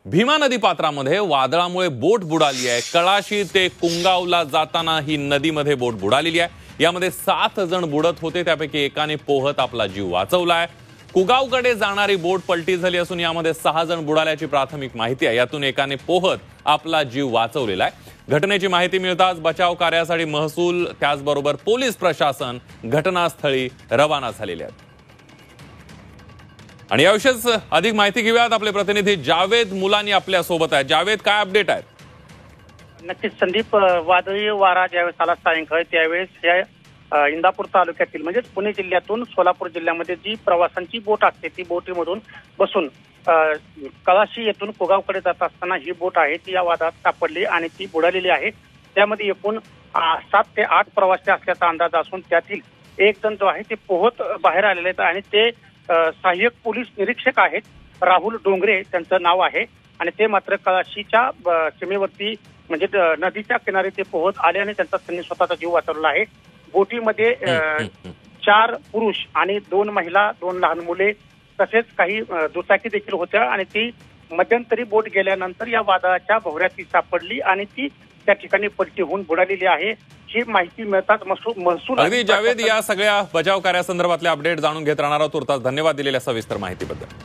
भीमा नदी पात्रामध्ये वादळामुळे बोट बुडाली आहे। कळाशी ते कुंगावला जाताना ही नदीमध्ये बोट बुडालेली आहे। यामध्ये 7 जण बुडत होते, त्यापैकी एकाने पोहत आपला जीव वाचवलाय। कुगावकडे जाणारी बोट पलटी झाली असून यामध्ये 6 जण बुडाल्याची प्राथमिक माहिती आहे। यातून एकाने पोहत आपला जीव वाचवलेला आहे। घटनेची माहिती मिळताच बचाव कार्यासाठी महसूल त्याचबरोबर पोलीस प्रशासन घटनास्थळी रवाना झालेले आहेत। आणि याविषयीच अधिक माहिती घेऊयात, आपले प्रतिनिधी जावेद मुलानी आपल्या सोबत आहेत। जावेद, काय अपडेट आहेत? नक्कीच संदीप, वादळी वारा ज्यावेळेस आला सायंकाळी त्यावेळेस या इंदापूर तालुक्यातील म्हणजे पुणे जिल्ह्यातून सोलापूर जिल्ह्यामध्ये जी प्रवाशांची बोट असते ती बोटीमधून बसून कळाशी येथून कुगावकडे जात असताना ही बोट आहे ती या वादळात सापडली आणि ती बुडालेली आहे। त्यामध्ये एकूण 7 ते 8 प्रवासी असल्याचा अंदाज असून त्यातील एक जण जो आहे ते पोहत बाहेर आलेले आहेत आणि ते सहाय्यक पोलीस निरीक्षक आहेत, राहुल डोंगरे त्यांचं नाव आहे। आणि ते मात्र कळाशीच्या सीमेवरती म्हणजे नदीच्या किनारी ते पोहत आले आणि त्यांनी स्वतःचा जीव वाचवला आहे। बोटीमध्ये 4 पुरुष आणि 2 महिला, 2 लहान मुले तसेच काही दुचाकी देखील होत्या आणि ती मध्यंतरी बोट गेल्यानंतर या वादळाच्या भोवऱ्यात ती सापडली आणि ती त्या ठिकाणी पलटी होऊन बुडालेली आहे। ही माहिती मिळताच महसूल अगदी जावेद, या सगळ्या बचाव कार्यासंदर्भातले अपडेट जाणून घेत राहणार आहोत। तुर्तास धन्यवाद दिलेल्या सविस्तर माहितीबद्दल।